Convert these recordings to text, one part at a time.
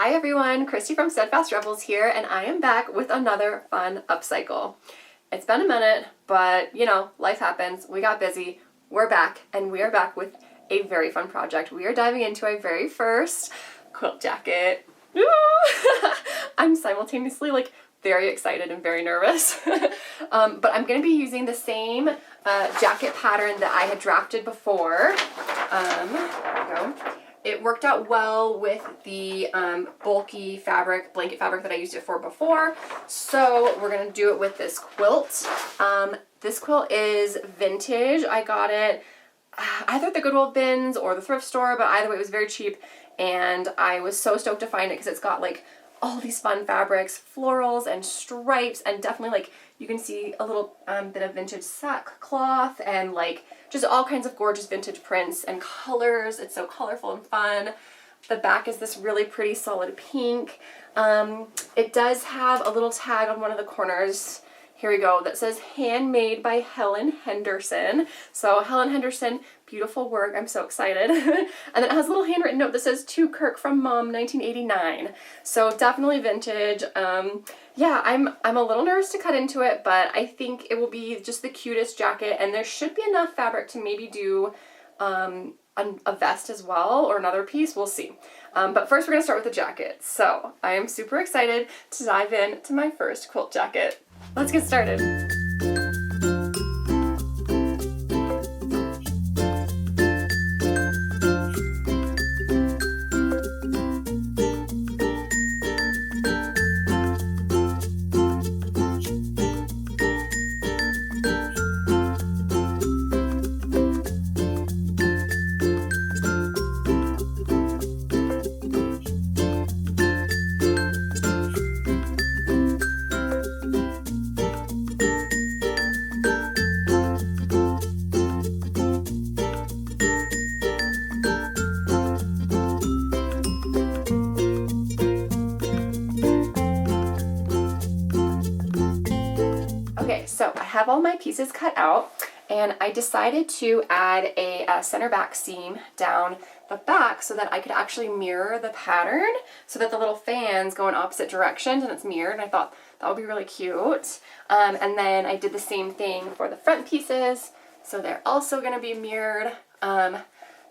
Hi everyone, Christy from Steadfast Rebels here, and I am back with another fun upcycle. It's been a minute, but you know, life happens, we got busy, we're back, and we are back with a very fun project. We are diving into our very first quilt jacket. I'm simultaneously like very excited and very nervous. But I'm going to be using the same jacket pattern that I had drafted before. There we go. It worked out well with the bulky fabric, blanket fabric that I used it for before. So we're going to do it with this quilt. This quilt is vintage. I got it either at the Goodwill bins or the thrift store, but either way it was very cheap. And I was so stoked to find it because it's got like all these fun fabrics, florals and stripes, and definitely like you can see a little bit of vintage sackcloth and like just all kinds of gorgeous vintage prints and colors. It's so colorful and fun. The back is this really pretty solid pink. It does have a little tag on one of the corners. Here we go, that says handmade by Helen Henderson. So Helen Henderson, beautiful work, I'm so excited. And then it has a little handwritten note that says to Kirk from Mom 1989. So definitely vintage. Yeah, I'm a little nervous to cut into it, but I think it will be just the cutest jacket, and there should be enough fabric to maybe do a vest as well, or another piece, we'll see. But first we're gonna start with the jacket. So I am super excited to dive into my first quilt jacket. Let's get started. Okay, so I have all my pieces cut out, and I decided to add a center back seam down the back so that I could actually mirror the pattern so that the little fans go in opposite directions and it's mirrored, and I thought that would be really cute. And then I did the same thing for the front pieces, so they're also going to be mirrored. The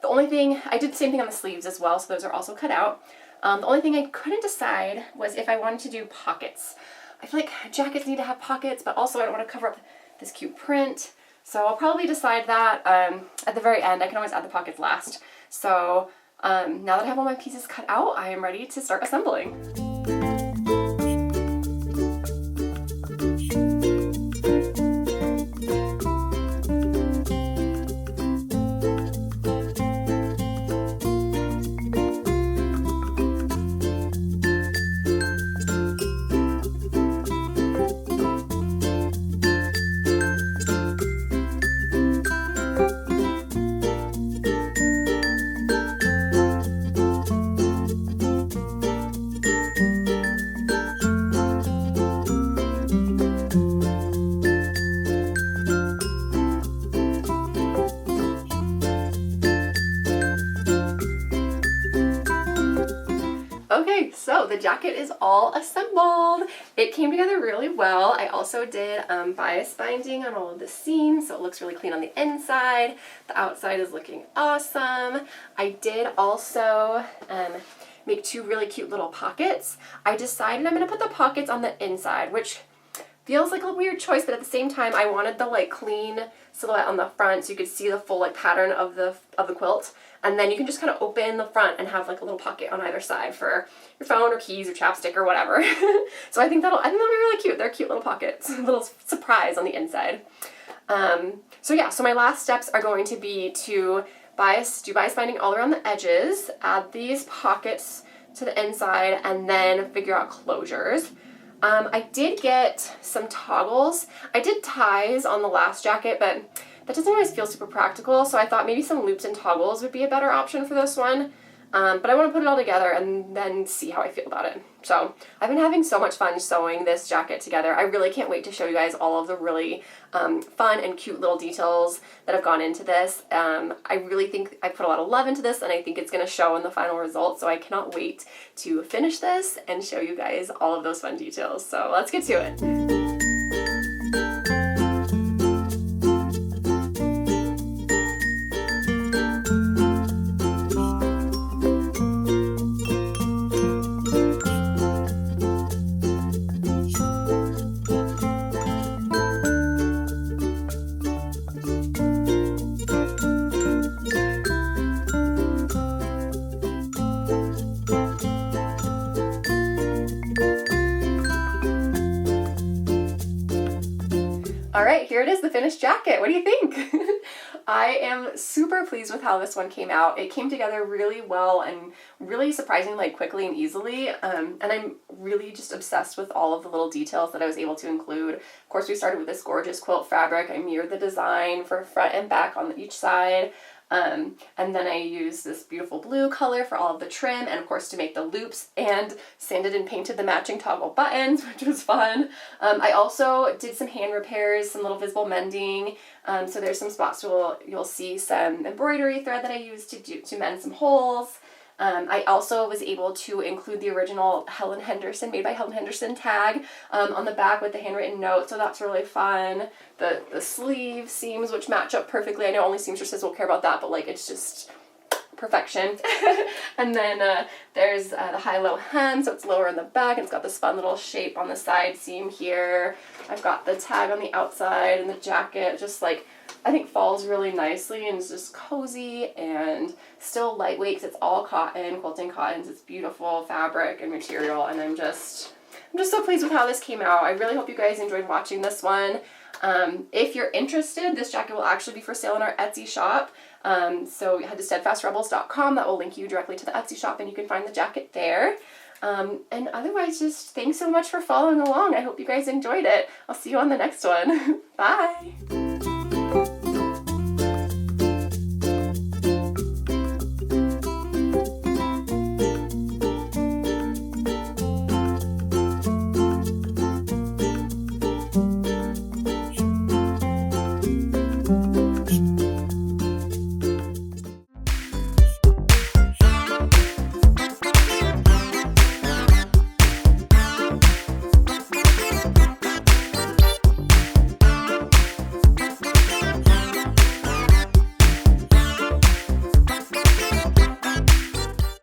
only thing, I did the same thing on the sleeves as well, so those are also cut out. The only thing I couldn't decide was if I wanted to do pockets. I feel like jackets need to have pockets, but also I don't want to cover up this cute print. So I'll probably decide that at the very end. I can always add the pockets last. So now that I have all my pieces cut out, I am ready to start assembling. Okay, so the jacket is all assembled. It came together really well. I also did bias binding on all of the seams, so it looks really clean on the inside. The outside is looking awesome. I did also make two really cute little pockets. I decided I'm gonna put the pockets on the inside, which feels like a weird choice, but at the same time, I wanted the like clean silhouette on the front so you could see the full like pattern of the quilt. And then you can just kind of open the front and have like a little pocket on either side for your phone or keys or chapstick or whatever. So I think that'll be really cute. They're cute little pockets, a little surprise on the inside. So yeah, so my last steps are going to be to do bias binding all around the edges, add these pockets to the inside, and then figure out closures. I did get some toggles. I did ties on the last jacket, but that doesn't always feel super practical, so I thought maybe some loops and toggles would be a better option for this one. but I want to put it all together and then see how I feel about it. So I've been having so much fun sewing this jacket together. I really can't wait to show you guys all of the really fun and cute little details that have gone into this. I really think I put a lot of love into this, and I think it's going to show in the final result, so I cannot wait to finish this and show you guys all of those fun details. So let's get to it. Alright, here it is, the finished jacket. What do you think? I am super pleased with how this one came out. It came together really well and really surprisingly like quickly and easily. And I'm really just obsessed with all of the little details that I was able to include. Of course, we started with this gorgeous quilt fabric. I mirrored the design for front and back on each side. And then I used this beautiful blue color for all of the trim, and of course to make the loops, and sanded and painted the matching toggle buttons, which was fun. I also did some hand repairs, some little visible mending. So there's some spots where you'll see some embroidery thread that I used to mend some holes. I also was able to include the original Helen Henderson, made by Helen Henderson tag on the back with the handwritten note, so that's really fun. The sleeve seams, which match up perfectly. I know only seamstresses will care about that, but like it's just perfection. And then there's the high-low hem, so it's lower in the back, and it's got this fun little shape on the side seam here. I've got the tag on the outside, and the jacket just like I think falls really nicely and is just cozy and still lightweight because it's all cotton, quilting cottons. It's beautiful fabric and material, and I'm just so pleased with how this came out. I really hope you guys enjoyed watching this one. If you're interested, this jacket will actually be for sale in our Etsy shop. So head to steadfastrebels.com. That will link you directly to the Etsy shop, and you can find the jacket there. And otherwise, just thanks so much for following along. I hope you guys enjoyed it. I'll see you on the next one. Bye!